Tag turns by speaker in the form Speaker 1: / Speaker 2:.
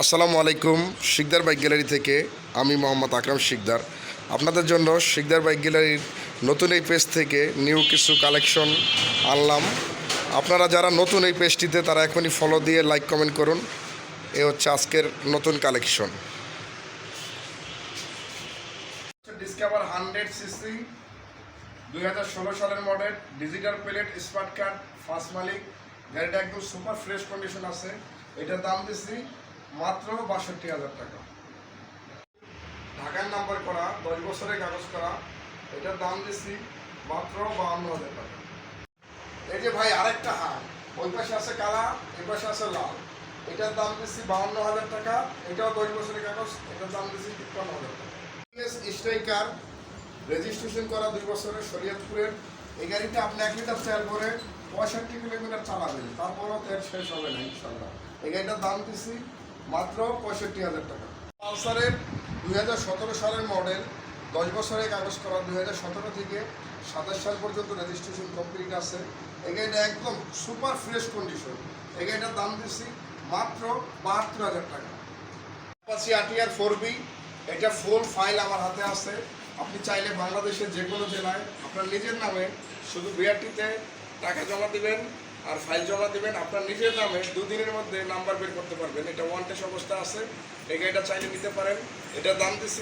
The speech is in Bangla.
Speaker 1: আসসালামু আলাইকুম। শিকদার বাইক গ্যালারি থেকে আমি মোহাম্মদ আকরাম শিকদার আপনাদের জন্য শিকদার বাইক গ্যালারির নতুন এই পেজ থেকে নিউ কিছু কালেকশন আনলাম। আপনারা যারা নতুন এই পেজটিতে তারা এখনই ফলো দিয়ে লাইক কমেন্ট করুন। এ হচ্ছে আজকের নতুন কালেকশন। ডিসকভার 100cc 2016 সালের মডেল, digital plate, smart card, first মালিক। গাড়িটা একদম সুপার ফ্রেশ কন্ডিশন আছে। এটার দাম দিচ্ছি মাত্র ৬২,০০০ টাকা। ঢাকার নাম্বার করা, 10 বছরের কাগজ করা। এটার দাম দিচ্ছি মাত্র ৫২,০০০ টাকা। এই যে ভাই আরেকটা হার, ওই পাশে আছে কালা, এই পাশে আছে লাল। এটার দাম দিচ্ছি ৫২,০০০ টাকা। এটাও 10 বছরের কাগজ। এটার দাম দিচ্ছি ৫৩,০০০ টাকা। স্ট্রাইকার, রেজিস্ট্রেশন করা 2 বছরের, শরীয়তপুরের। এই গাড়িটা আপনি 1 লিটার তেল করে 65 কিলোমিটার চালাবেন, তারপরও তেল শেষ হবে না ইনশাল্লাহ। এই গাড়িটার দাম দিচ্ছি মাত্র 65,০০০ টাকা। পালসারের 2017 সালের মডেল, 10 বছরের কাগজ করা, 2017 থেকে 27 সাল পর্যন্ত রেজিস্ট্রেশন কমপ্লিট আছে। এই গাড়িটা একদম সুপার ফ্রেশ কন্ডিশন। এই গাড়িটার দাম দিচ্ছি মাত্র ৭২,০০০ টাকা। অ্যাপাচি RTR 4B, এটা ফুল ফাইল আমার হাতে আছে। আপনি চাইলে বাংলাদেশের যে কোনো জেলায় আপনার নিজের নামে শুধু বিআরটিতে টাকা জমা দিবেন আর ফাইল জমা দিবেন, আপনার নিজের নামে 2 দিনের মধ্যে নাম্বার বের করতে পারবেন। এটা ওয়ান টেস্ট অবস্থা আছে। এই গাড়িটা চাইলে নিতে পারেন। এটার দাম দিচ্ছি